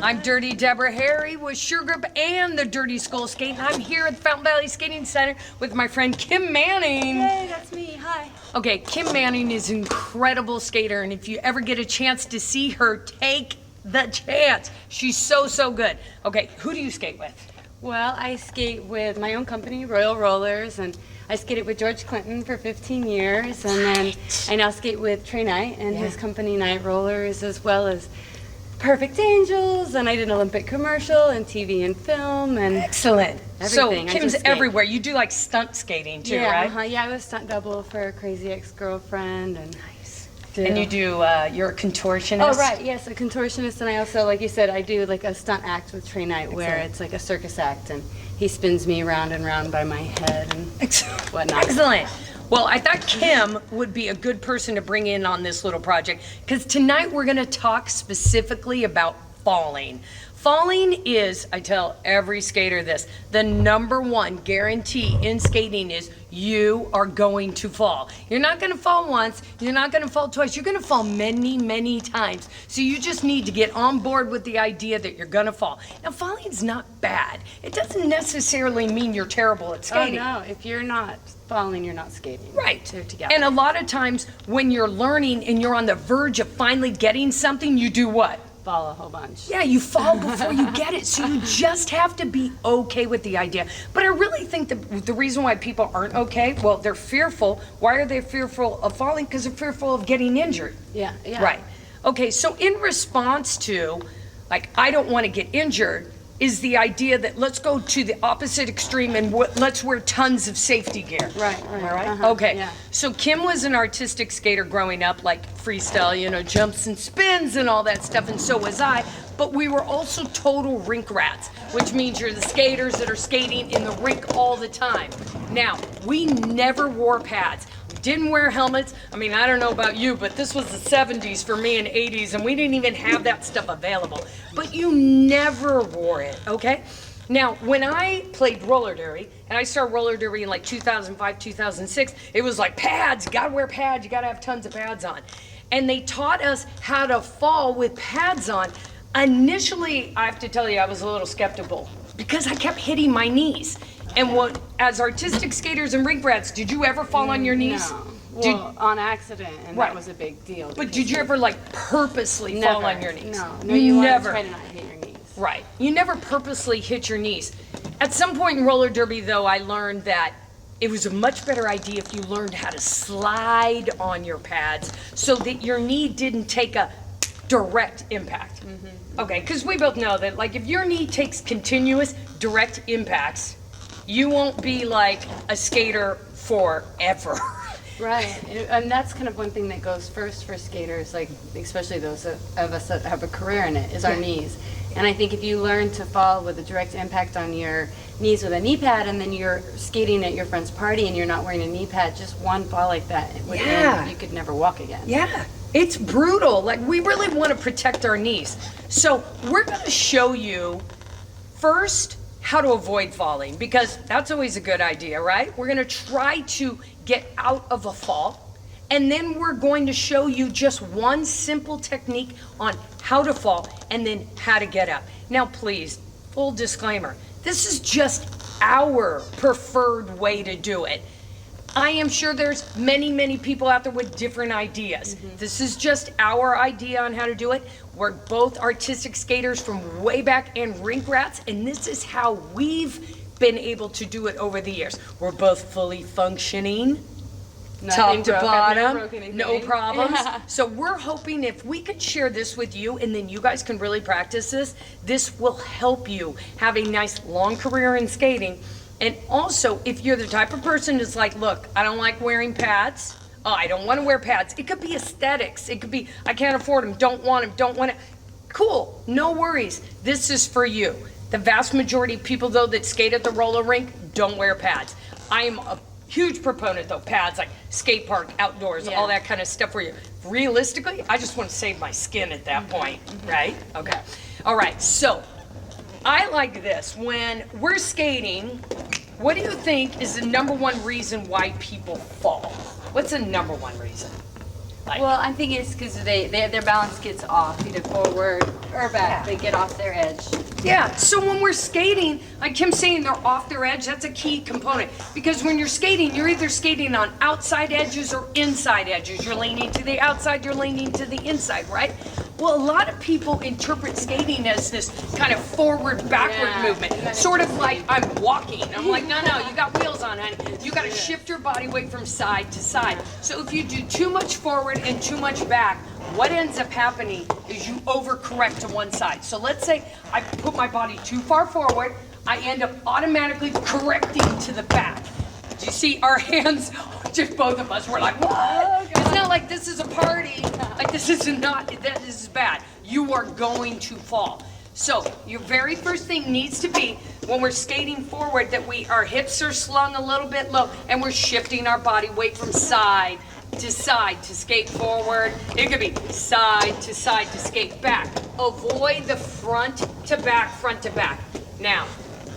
I'm Dirty Deborah Harry with Sure Grip and the Dirty Skull Skate. And I'm here at the Fountain Valley Skating Center with my friend Kim Manning. Hey, that's me. Hi. Okay, Kim Manning is an incredible skater, and if you ever get a chance to see her, take the chance. She's so good. Okay, who do you skate with? Well, I skate with my own company, Royal Rollers, and I skated with George Clinton for 15 years, and then I now skate with Trey Knight and his company, Night Rollers, as well as Perfect Angels, and I did an Olympic commercial and TV and film and Excellent. everything. So Kim's everywhere. You do like stunt skating too, right? Yeah, I was stunt double for a Crazy Ex-Girlfriend, and And you do, you're a contortionist? Oh, right, yes, a contortionist, and I also, like you said, I do like a stunt act with Trey Knight where it's like a circus act, and he spins me round and round by my head and whatnot. Excellent. Well, I thought Kim would be a good person to bring in on this little project, because tonight we're going to talk specifically about falling. Falling is, I tell every skater this, the #1 guarantee in skating is you are going to fall. You're not going to fall once, you're not going to fall twice, you're going to fall many times. So you just need to get on board with the idea that you're going to fall. Now, falling's not bad. It doesn't necessarily mean you're terrible at skating. Oh, no, if you're not falling, you're not skating. Right. They're together. And a lot of times when you're learning and you're on the verge of finally getting something, you do what? Fall a whole bunch. Yeah, you fall before you get it, so you just have to be okay with the idea. But I really think the reason why people aren't okay, well, they're fearful. Why are they fearful of falling? Because they're fearful of getting injured. Yeah. Right. Okay, so in response to, like, I don't want to get injured, is the idea that let's go to the opposite extreme and let's wear tons of safety gear. Right. Am I right? Uh-huh. Okay. Yeah. So Kim was an artistic skater growing up, like freestyle, jumps and spins and all that stuff, and so was I. But we were also total rink rats, which means you're the skaters that are skating in the rink all the time. Now, we never wore pads. We didn't wear helmets. I mean, I don't know about you, but this was the 70s for me and 80s, and we didn't even have that stuff available. But you never wore it, okay? Now, when I played roller derby, and I started roller derby in like 2005, 2006, it was like pads, you gotta wear pads, you gotta have tons of pads on. And they taught us how to fall with pads on. Initially, I have to tell you, I was a little skeptical because I kept hitting my knees. And as artistic skaters and rink rats, did you ever fall on your knees? No. Well, on accident, and Right. that was a big deal. But did you ever like purposely fall on your knees? No, you never. want to try to not hit your knees. Right. You never purposely hit your knees. At some point in roller derby, though, I learned that it was a much better idea if you learned how to slide on your pads so that your knee didn't take a direct impact. Okay, because we both know that, like, if your knee takes continuous direct impacts, you won't be like a skater forever. Right, and that's kind of one thing that goes first for skaters, like especially those of us that have a career in it, is our knees. And I think if you learn to fall with a direct impact on your knees with a knee pad, and then you're skating at your friend's party and you're not wearing a knee pad, just one fall like that, you could never walk again. Yeah, it's brutal. Like, we really want to protect our knees. So we're going to show you first how to avoid falling, because that's always a good idea, right? We're going to try to get out of a fall, and then we're going to show you just one simple technique on how to fall and then how to get up. Now, please, full disclaimer, this is just our preferred way to do it. I am sure there's many people out there with different ideas. This is just our idea on how to do it. We're both artistic skaters from way back and rink rats, and this is how we've been able to do it over the years. We're both fully functioning, top to bottom, no problems. Yeah. So we're hoping if we could share this with you and then you guys can really practice this, this will help you have a nice long career in skating. And also, if you're the type of person that's like, look, I don't like wearing pads. Oh, I don't want to wear pads. It could be aesthetics. It could be, I can't afford them, don't want them, don't want it. Cool, no worries. This is for you. The vast majority of people, though, that skate at the roller rink don't wear pads. I am a huge proponent, though, pads, like skate park, outdoors, all that kind of stuff for you. Realistically, I just want to save my skin at that point, right? Okay. All right, so I like this. When we're skating, what do you think is the #1 reason why people fall? What's the #1 reason? Well, I think it's because their balance gets off, either forward or back. They get off their edge. Yeah, so when we're skating, like Kim's saying, they're off their edge. That's a key component. Because when you're skating, you're either skating on outside edges or inside edges. You're leaning to the outside, you're leaning to the inside, right? Well, a lot of people interpret skating as this kind of forward-backward movement. Sort of like I'm walking. I'm like, no, you got wheels on, honey. You got to shift your body weight from side to side. So if you do too much forward and too much back, what ends up happening is you overcorrect to one side. So let's say I put my body too far forward, I end up automatically correcting to the back. Do you see our hands, just both of us, we're like, what? Oh, it's not like this is a party. Like this is this is bad. You are going to fall. So your very first thing needs to be, when we're skating forward, that our hips are slung a little bit low and we're shifting our body weight from side to skate forward. It could be side to skate back. Avoid the front to back. Now,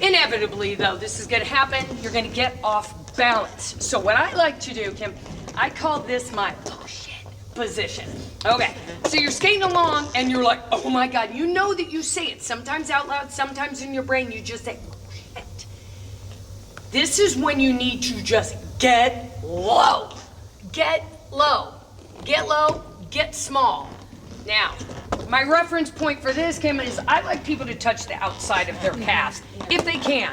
inevitably though, this is gonna happen. You're gonna get off balance. So what I like to do, Kim, I call this my oh shit position. Okay, so you're skating along and you're like, oh my God, you know that you say it sometimes out loud, sometimes in your brain you just say, oh shit. This is when you need to just get low. Get low, get small. Now, my reference point for this, Kim, is I like people to touch the outside of their calves, if they can.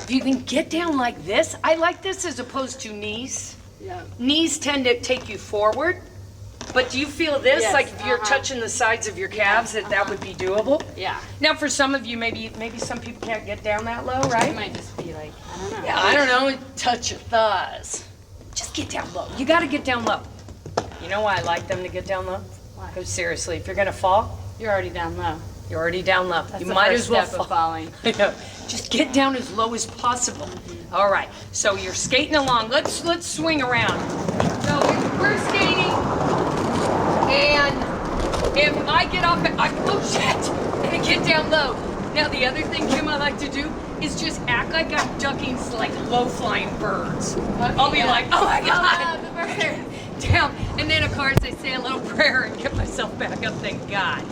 If you can get down like this, I like this as opposed to knees. Yeah. Knees tend to take you forward, but do you feel this? Yes, like if you're touching the sides of your calves, that would be doable? Yeah. Now for some of you, maybe some people can't get down that low, right? It might just be like, I don't know. Yeah, I don't know, touch your thighs. Just get down low. You gotta get down low. You know why I like them to get down low? Why? Because seriously, if you're gonna fall, You're already down low. you're already down low. That's You the might first as well step fall. of falling. I know. Just get down as low as possible. All right, so you're skating along. Let's swing around. So we're skating, and if I get off, oh shit, and I get down low. Now the other thing, Kim, I like to do is just act like I'm ducking like low-flying birds. I'll be like, oh my God, the bird. down. And then of course I say a little prayer and get myself back up, thank God.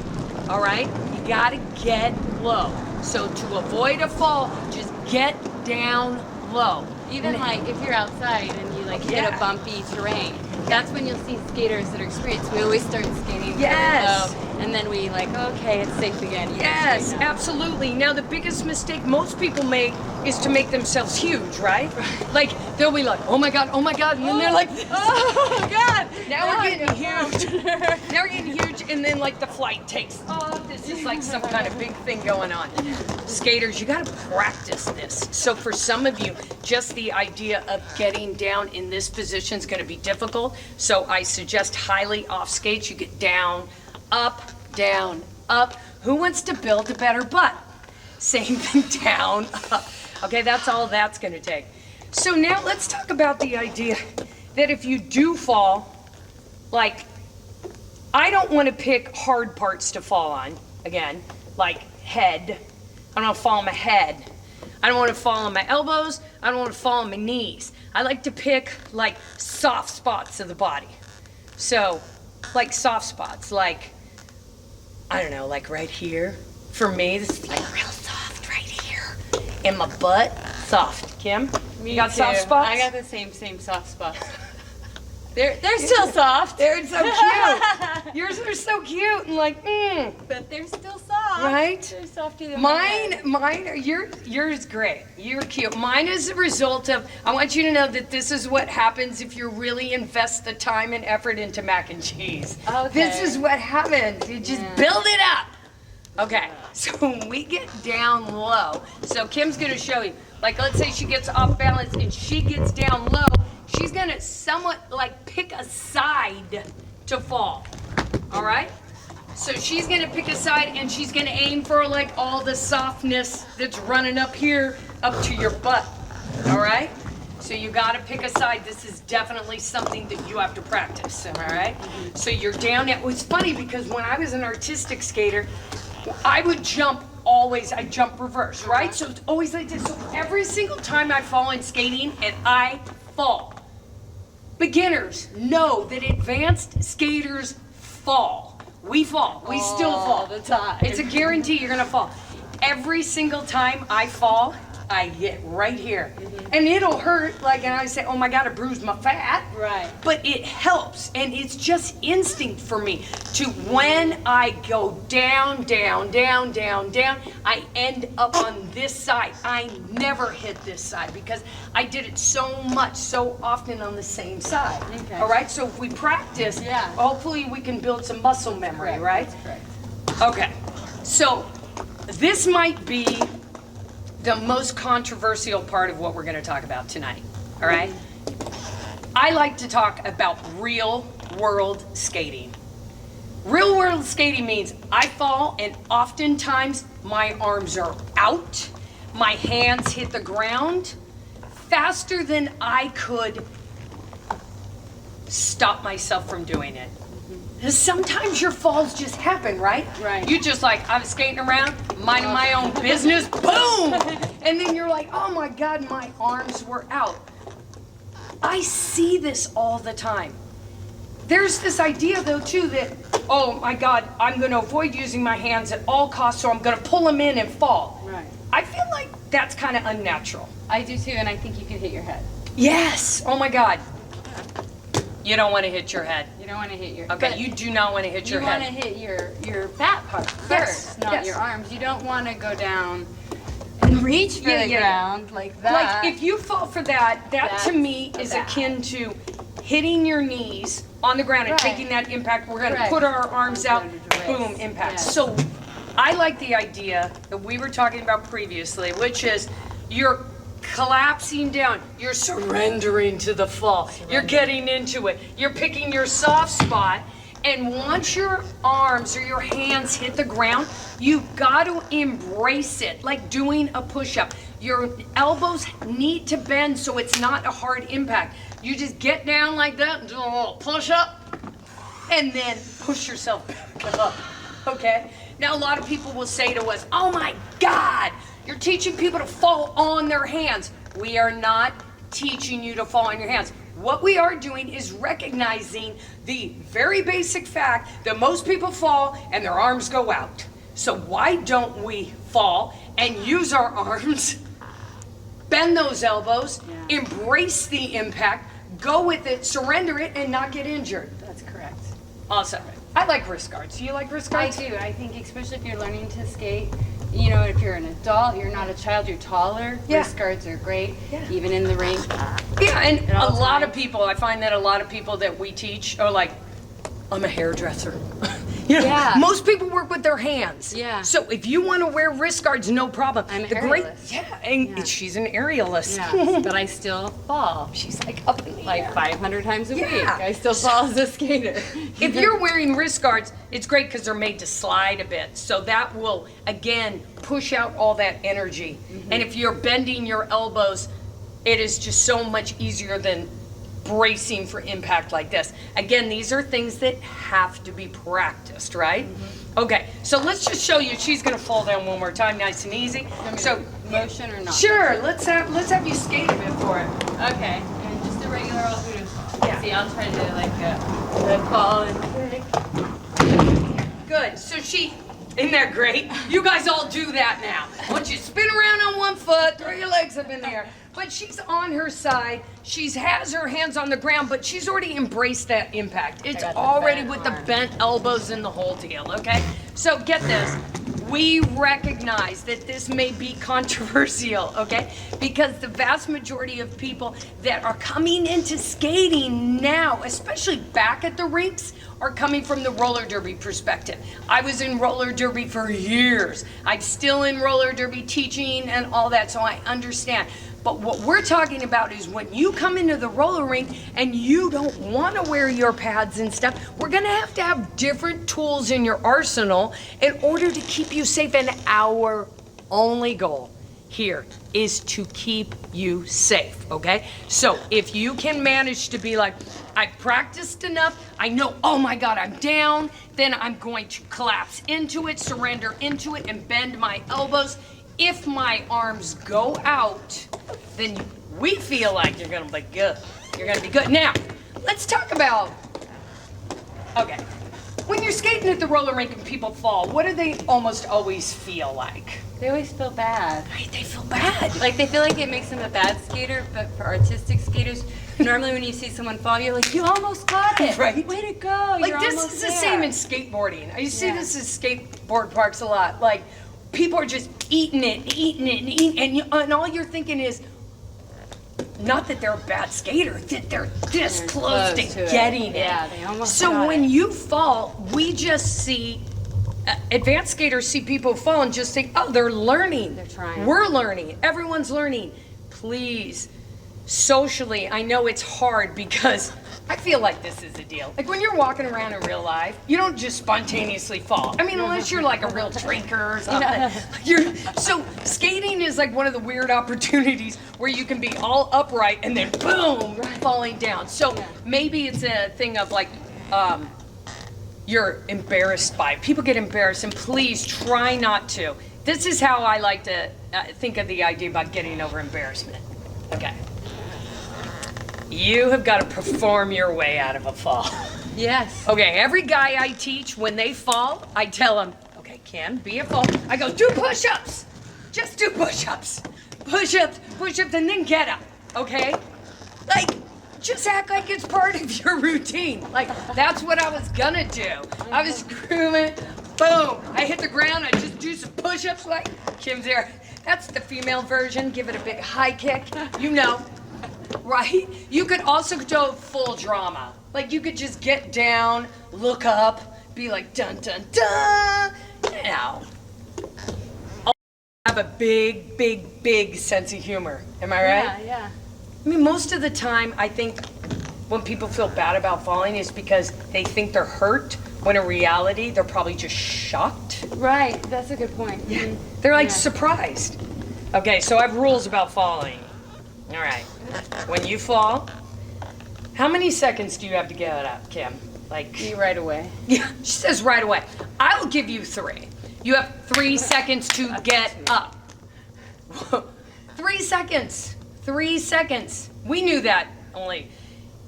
All right, you gotta get low. So to avoid a fall, just get down low. Even like if you're outside and you like hit a bumpy terrain, that's when you'll see skaters that are experienced. We always start skating very Yes. low, and then we like, okay, it's safe again. You can Yes, skate now. absolutely. Now the biggest mistake most people make is to make themselves huge, right? Like they'll be like, oh my God, and then they're like, Oh God! now we're getting huge. Now we're getting huge, and then like the flight takes off. This is like some kind of big thing going on. Skaters, you gotta practice this. So for some of you, just the idea of getting down in this position is gonna be difficult. So I suggest highly off skates. You get down, up. Who wants to build a better butt? Same thing, down, up. Okay, that's all that's gonna take. So now let's talk about the idea that if you do fall, like, I don't want to pick hard parts to fall on, again, like head. I don't want to fall on my head. I don't want to fall on my elbows. I don't want to fall on my knees. I like to pick, like, soft spots of the body. So, like soft spots, like, I don't know, like right here. For me, this is like real soft right here. And my butt, soft. Kim, you got too. soft spots? I got the same soft spots. They're still soft. They're so cute. Yours are so cute and like, But they're still soft. Right? They're softer than Mine, yours great. You're cute. Mine is a result of, I want you to know that this is what happens if you really invest the time and effort into mac and cheese. Okay. This is what happens. You just build it up. Okay, so when we get down low, so Kim's gonna show you, like let's say she gets off balance and she gets down low, she's gonna somewhat like pick a side to fall, all right? So she's gonna pick a side and she's gonna aim for like all the softness that's running up here, up to your butt, all right? So you gotta pick a side. This is definitely something that you have to practice, all right? So you're down. It was funny because when I was an artistic skater, I would jump always, I jump reverse, right? So it's always like this. So every single time I fall in skating and I fall, beginners know that advanced skaters fall. We fall. We still fall. All the time. It's a guarantee you're gonna fall. Every single time I fall, I get right here. And it'll hurt, like, and I say, oh my God, I bruised my fat. Right. But it helps, and it's just instinct for me to, when I go down, down, down, down, down, I end up on this side. I never hit this side because I did it so much, so often on the same side. Okay. All right, so if we practice, Yeah. hopefully we can build some muscle memory, Correct, right? that's correct. Okay, so this might be the most controversial part of what we're going to talk about tonight, all right? I like to talk about real world skating. Real world skating means I fall and oftentimes my arms are out, my hands hit the ground faster than I could stop myself from doing it. Sometimes your falls just happen, right? Right. You just like, I was skating around, minding my own business, boom! And then you're like, oh my God, my arms were out. I see this all the time. There's this idea though too that, oh my God, I'm gonna avoid using my hands at all costs, so I'm gonna pull them in and fall. Right. I feel like that's kind of unnatural. I do too, and I think you can hit your head. Yes, oh my God. You don't want to hit your head. You don't want to hit your. Okay, but you do not want to hit your You want head. to hit your fat part Yes, first, not yes. your arms. You don't want to go down and reach for Yeah, the yeah, ground like that. Like if you fall for that, that to That's me is bad. akin to hitting your knees on the ground and Right. taking that impact. We're gonna Correct. put our arms out, Under the wrist. boom, impact. Yes. So I like the idea that we were talking about previously, which is you're collapsing down, you're surrendering to the fall, you're getting into it, you're picking your soft spot, and once your arms or your hands hit the ground, you've got to embrace it, like doing a push-up. Your elbows need to bend so it's not a hard impact. You just get down like that and do a little push-up, and then push yourself back up, okay? Now a lot of people will say to us, oh my God, you're teaching people to fall on their hands. We are not teaching you to fall on your hands. What we are doing is recognizing the very basic fact that most people fall and their arms go out. So why don't we fall and use our arms, bend those elbows, embrace the impact, go with it, surrender it, and not get injured. That's correct. Awesome. I like wrist guards. Do you like wrist I guards? do. I think especially if you're learning to skate, you know, if you're an adult, you're not a child, you're taller. Yeah. Wrist guards are great, Yeah. even in the rink. Yeah, and At all a lot of times. people, I find that a lot of people that we teach are like, I'm a hairdresser. You know, Yeah. most people work with their hands. Yeah. So if you want to wear wrist guards, no problem. I'm a The aerialist. and Yeah. she's an aerialist. Yeah, but I still fall. She's like up in the Like air. 500 times a week. Yeah. I still fall as a skater. If you're wearing wrist guards, it's great because they're made to slide a bit. So that will, again, push out all that energy. And if you're bending your elbows, it is just so much easier than bracing for impact like this. Again, these are things that have to be practiced, right? Okay, so let's just show you. She's gonna fall down one more time, nice and easy. So, motion or not? sure, let's have you skate a bit for it. Okay, and just a regular old Buddha fall. Yeah. See, I'll try to do like a fall and kick. Good. So isn't that great? You guys all do that now. Once you spin around on one foot, throw your legs up in the air. But she's on her side. She has her hands on the ground, but she's already embraced that impact. It's got the already bent with the arm. bent elbows and the whole deal, okay? So get this. We recognize that this may be controversial, okay? Because the vast majority of people that are coming into skating now, especially back at the rinks, are coming from the roller derby perspective. I was in roller derby for years. I'm still in roller derby teaching and all that, so I understand. But what we're talking about is when you come into the roller rink and you don't want to wear your pads and stuff, we're going to have different tools in your arsenal in order to keep you safe. And our only goal here is to keep you safe, okay? So if you can manage to be like, I've practiced enough, I know, oh my God, I'm down, then I'm going to collapse into it, surrender into it, and bend my elbows. If my arms go out, then we feel like you're gonna be good. You're gonna be good. Now, let's talk about, okay, when you're skating at the roller rink and people fall, what do they almost always feel like? They always feel bad. Right, they feel bad. Like they feel like it makes them a bad skater, but for artistic skaters, normally when you see someone fall, you're like, you almost got it. Right. Way to go. Like You're this almost is the there. same in skateboarding. I see Yeah. this in skateboard parks a lot. Like people are just eating it, and all you're thinking is, not that they're a bad skater, that they're this They're close to it. getting it. Yeah, they almost So got when it. you fall, we just see, advanced skaters see people fall and just think, oh, they're learning. They're trying. We're learning. Everyone's learning. Please, socially, I know it's hard because I feel like this is a deal. Like when you're walking around in real life, you don't just spontaneously fall. I mean, unless you're like a real drinker or something. So skating is like one of the weird opportunities where you can be all upright and then boom, falling down. So maybe it's a thing of like, you're embarrassed by it. People get embarrassed, and please try not to. This is how I like to think of the idea about getting over embarrassment. Okay. You have got to perform your way out of a fall. Yes. Okay, every guy I teach, when they fall, I tell them, okay, Kim, be a fall. I go, do push-ups. Just do push-ups. Push-ups, push-ups, and then get up, okay? Like, just act like it's part of your routine. Like, that's what I was gonna do. I was grooving, boom. I hit the ground, I just do some push-ups like Kim's there. That's the female version. Give it a big high kick, you know. Right? You could also do full drama. Like you could just get down, look up, be like dun dun dun. You know. Have a big sense of humor. Am I right? Yeah. I mean, most of the time, I think when people feel bad about falling is because they think they're hurt, when in reality, they're probably just shocked. Right. That's a good point. Yeah. They're like Yeah. surprised. Okay, so I have rules about falling. All right. When you fall, how many seconds do you have to get up, Kim? Like, Eat right away. yeah, she says right away. I will give you 3. You have 3 seconds to get up. 3 seconds. 3 seconds. We knew that. Only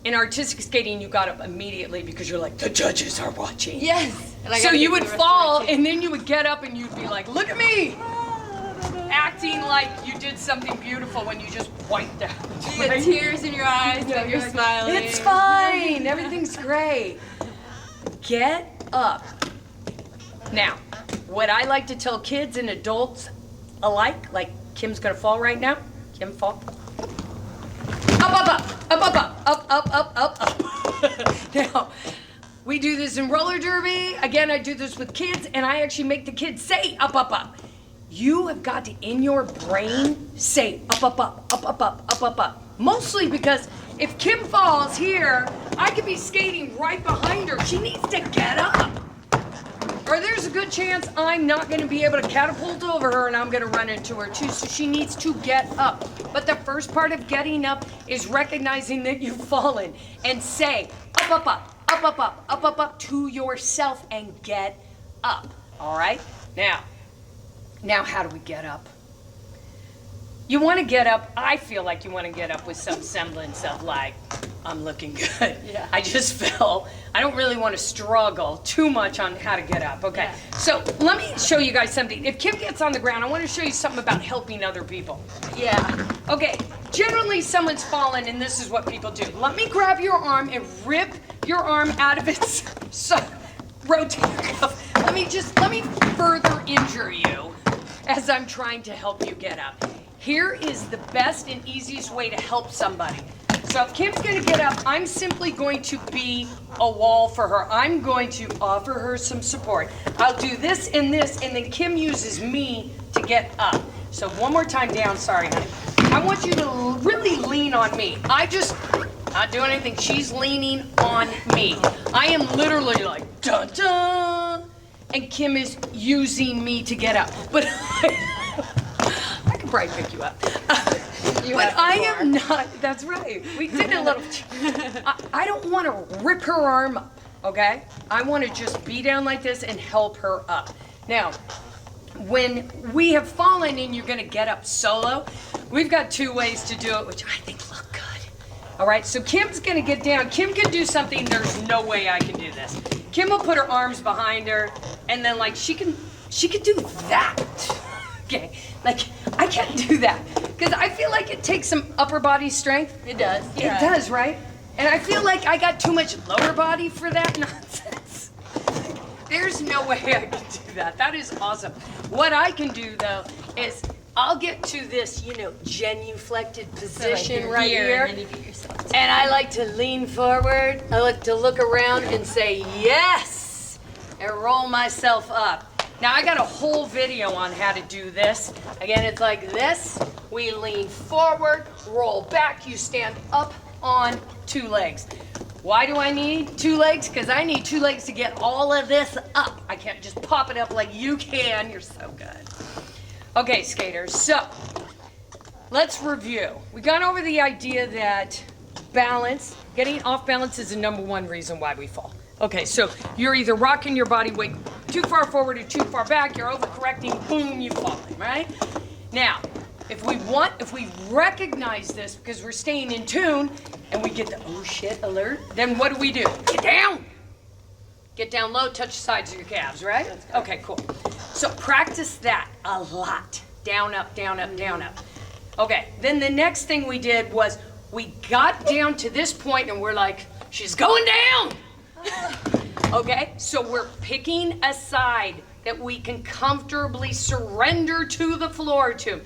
in artistic skating, you got up immediately because you're like, the judges are watching. Yes. And I So gotta you get would the rest of my fall, cheek. and then you would get up, and you'd be like, look at me. Acting like you did something beautiful when you just wiped out. You get tears in your eyes, but you're smiling. It's fine. Everything's great. Get up. Now, what I like to tell kids and adults alike, like Kim's gonna fall right now. Kim, fall. Up. Now, we do this in roller derby. Again, I do this with kids, and I actually make the kids say up. You have got to, in your brain, say up. Mostly because if Kim falls here, I could be skating right behind her. She needs to get up. Or there's a good chance I'm not going to be able to catapult over her and I'm going to run into her too. So she needs to get up. But the first part of getting up is recognizing that you've fallen and say up to yourself and get up. All right? Now, how do we get up? You want to get up, I feel like you want to get up with some semblance of like, I'm looking good. Yeah. I just fell. I don't really want to struggle too much on how to get up. Okay, Yeah. so let me show you guys something. If Kim gets on the ground, I want to show you something about helping other people. Yeah. Okay, generally someone's fallen and this is what people do. Let me grab your arm and rip your arm out of its rotator cuff. Let me further injure you as I'm trying to help you get up. Here is the best and easiest way to help somebody. So if Kim's gonna get up, I'm simply going to be a wall for her. I'm going to offer her some support. I'll do this, and then Kim uses me to get up. So one more time down, sorry, honey. I want you to really lean on me. Not doing anything, she's leaning on me. I am literally like, dun dun, and Kim is using me to get up. But I could probably pick you up. But I am not, that's right. We did a little, I don't want to rip her arm up, okay? I want to just be down like this and help her up. Now, when we have fallen and you're going to get up solo, we've got 2 ways to do it, which I think look good. All right, so Kim's gonna get down. Kim can do something, there's no way I can do this. Kim will put her arms behind her, and then like she can do that. Okay, like I can't do that because I feel like it takes some upper body strength. It does. It does, right? And I feel like I got too much lower body for that nonsense. There's no way I can do that. That is awesome. What I can do though is I'll get to this, genuflected position right here. And then you get yourself. And I like to lean forward. I like to look around and say yes, and roll myself up. Now I got a whole video on how to do this. Again, it's like this. We lean forward, roll back. You stand up on 2 legs. Why do I need 2 legs? Because I need 2 legs to get all of this up. I can't just pop it up like you can. You're so good. Okay, skaters, so let's review. We got over the idea that getting off balance is the #1 reason why we fall. Okay, so you're either rocking your body weight too far forward or too far back, you're overcorrecting, boom, you're falling, right? Now, if we recognize this because we're staying in tune and we get the oh shit alert, then what do? Get down! Get down low, touch the sides of your calves, right? Okay, cool. So practice that a lot. Down, up, down, up, down, up. Okay, then the next thing we did was we got down to this point and we're like, she's going down! Okay, so we're picking a side that we can comfortably surrender to the floor to.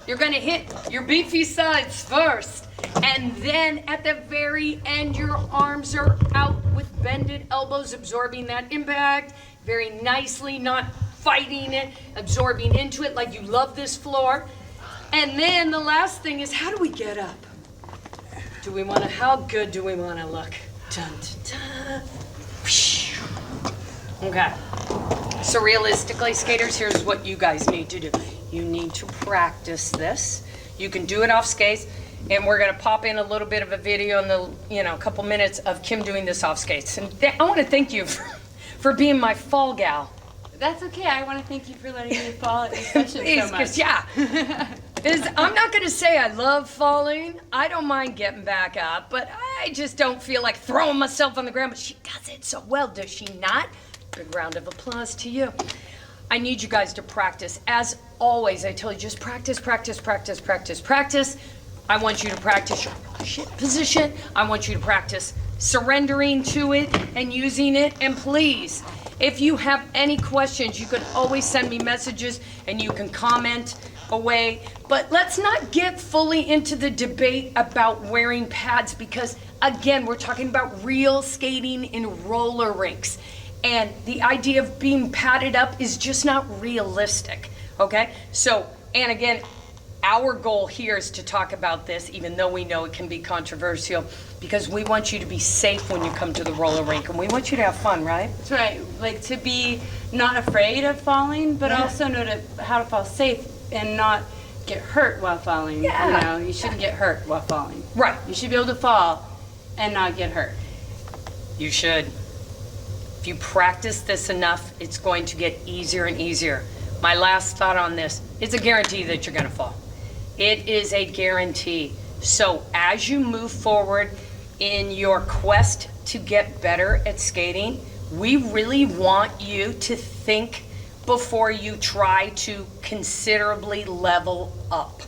You're gonna hit your beefy sides first, and then at the very end, your arms are out with bended elbows, absorbing that impact very nicely, not fighting it, absorbing into it like you love this floor. And then the last thing is, how do we get up? How good do we wanna look? Dun, dun, dun. Okay. So realistically, skaters, here's what you guys need to do. You need to practice this. You can do it off skates, and we're gonna pop in a little bit of a video in the, couple minutes of Kim doing this off skates. And I wanna thank you for being my fall gal. That's okay. I want to thank you for letting me fall at your session Please, so much. I'm not gonna say I love falling. I don't mind getting back up, but I just don't feel like throwing myself on the ground. But she does it so well, does she not? Big round of applause to you. I need you guys to practice. As always, I tell you, just practice, practice, practice, practice, practice. I want you to practice your shit position. I want you to practice surrendering to it and using it. And please, if you have any questions, you can always send me messages and you can comment away. But let's not get fully into the debate about wearing pads because, again, we're talking about real skating in roller rinks. And the idea of being padded up is just not realistic, okay? So, and again, our goal here is to talk about this, even though we know it can be controversial, because we want you to be safe when you come to the roller rink, and we want you to have fun, right? That's right. Like to be not afraid of falling, but also know how to fall safe and not get hurt while falling. Yeah. You shouldn't get hurt while falling. Right. You should be able to fall and not get hurt. You should. If you practice this enough, it's going to get easier and easier. My last thought on this, it's a guarantee that you're gonna fall. It is a guarantee. So as you move forward in your quest to get better at skating, we really want you to think before you try to considerably level up.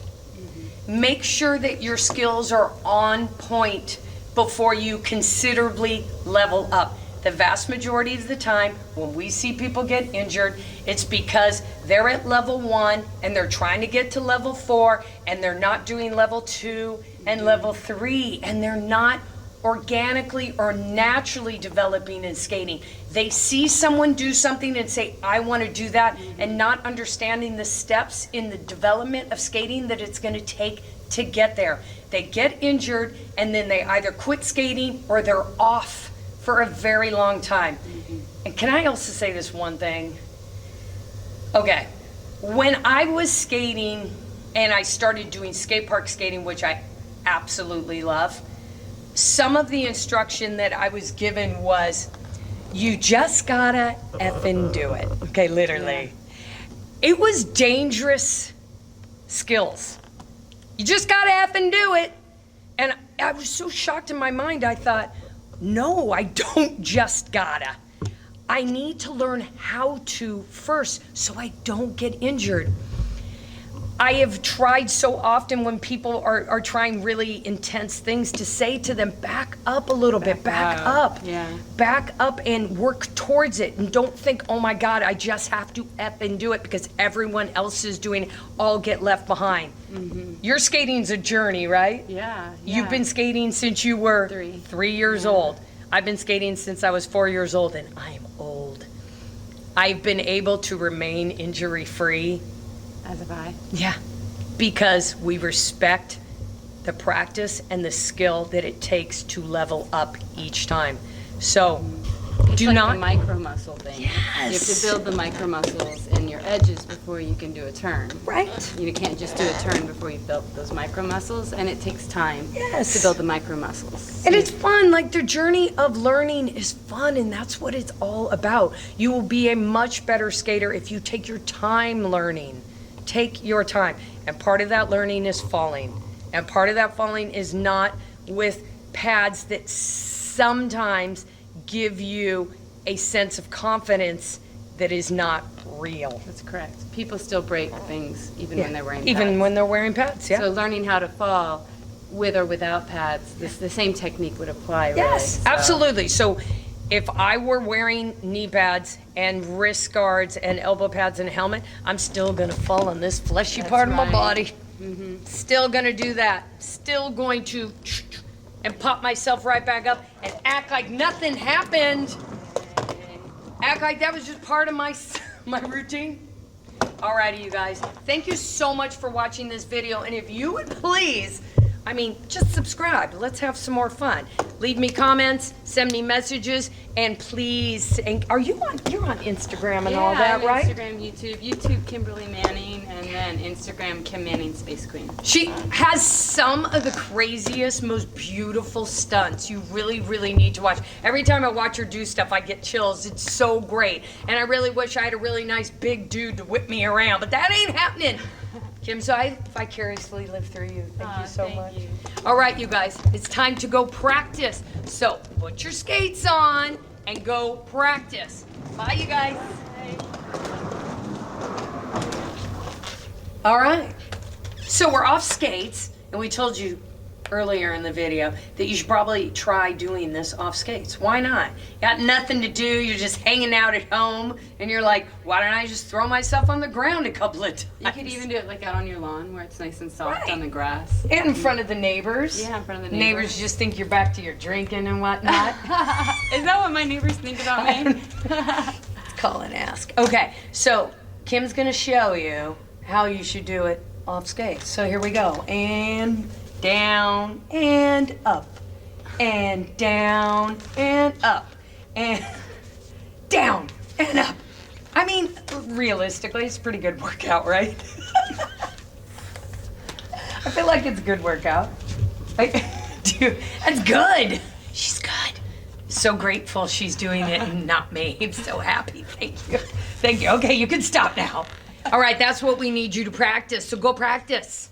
Make sure that your skills are on point before you considerably level up. The vast majority of the time, when we see people get injured, it's because they're at level 1 and they're trying to get to level 4 and they're not doing level 2 and level 3 and they're not organically or naturally developing in skating. They see someone do something and say, I want to do that, and not understanding the steps in the development of skating that it's going to take to get there. They get injured and then they either quit skating or they're off for a very long time. And can I also say this one thing? Okay, when I was skating and I started doing skate park skating, which I absolutely love, some of the instruction that I was given was, you just gotta effing do it. Okay, literally. It was dangerous skills. You just gotta effing do it. I was so shocked in my mind. I thought, no, I don't just gotta. I need to learn how to first so I don't get injured. I have tried so often when people are trying really intense things to say to them, back up a little bit, back up. Yeah. Back up and work towards it. And don't think, oh my God, I just have to up and do it because everyone else is doing it. I'll get left behind. Your skating's a journey, right? Yeah. You've been skating since you were 3 years old. I've been skating since I was 4 years old, and I am old. I've been able to remain injury-free. As have I. Yeah, because we respect the practice and the skill that it takes to level up each time. So, It's do like not. the micro muscle thing. Yes. You have to build the micro muscles in your edges before you can do a turn. Right. You can't just do a turn before you've built those micro muscles, and it takes time Yes. to build the micro muscles. And it's fun, like the journey of learning is fun, and that's what it's all about. You will be a much better skater if you take your time learning. Take your time. And part of that learning is falling. And part of that falling is not with pads that sometimes give you a sense of confidence that is not real. That's correct. People still break things even when they're wearing pads. Even when they're wearing pads, yeah. So learning how to fall with or without pads, the same technique would apply, really. Yes, So- absolutely. So if I were wearing knee pads and wrist guards and elbow pads and a helmet, I'm still gonna fall on this fleshy That's part of my right. body. Still gonna do that. Still going to and pop myself right back up and act like nothing happened. Act like that was just part of my routine. Alrighty, you guys. Thank you so much for watching this video. And if you would please, just subscribe. Let's have some more fun. Leave me comments, send me messages, and please, and you're on Instagram and all that, I'm right? Instagram, YouTube Kimberly Manning, and then Instagram Kim Manning Space Queen. She has some of the craziest, most beautiful stunts. You really, really need to watch. Every time I watch her do stuff, I get chills. It's so great. And I really wish I had a really nice big dude to whip me around, but that ain't happening. Kim, so I vicariously live through you. Thank you so much. you. All right, you guys, it's time to go practice. So put your skates on and go practice. Bye, you guys. All right. So we're off skates, and we told you earlier in the video that you should probably try doing this off skates. Why not? You got nothing to do, you're just hanging out at home, and you're like, why don't I just throw myself on the ground a couple of times? You could even do it like out on your lawn where it's nice and soft Right. on the grass. And in front of the neighbors. Yeah, in front of the Neighbors neighbors. just think you're back to your drinking and whatnot. Is that what my neighbors think about me? Call and ask. Okay, so Kim's gonna show you how you should do it off skates. So here we go. And down and up. And down and up. And down and up. Realistically, it's a pretty good workout, right? I feel like it's a good workout. Dude, that's good. She's good. So grateful she's doing it and not me. I'm so happy. Thank you. Thank you. Okay, you can stop now. All right, that's what we need you to practice. So go practice.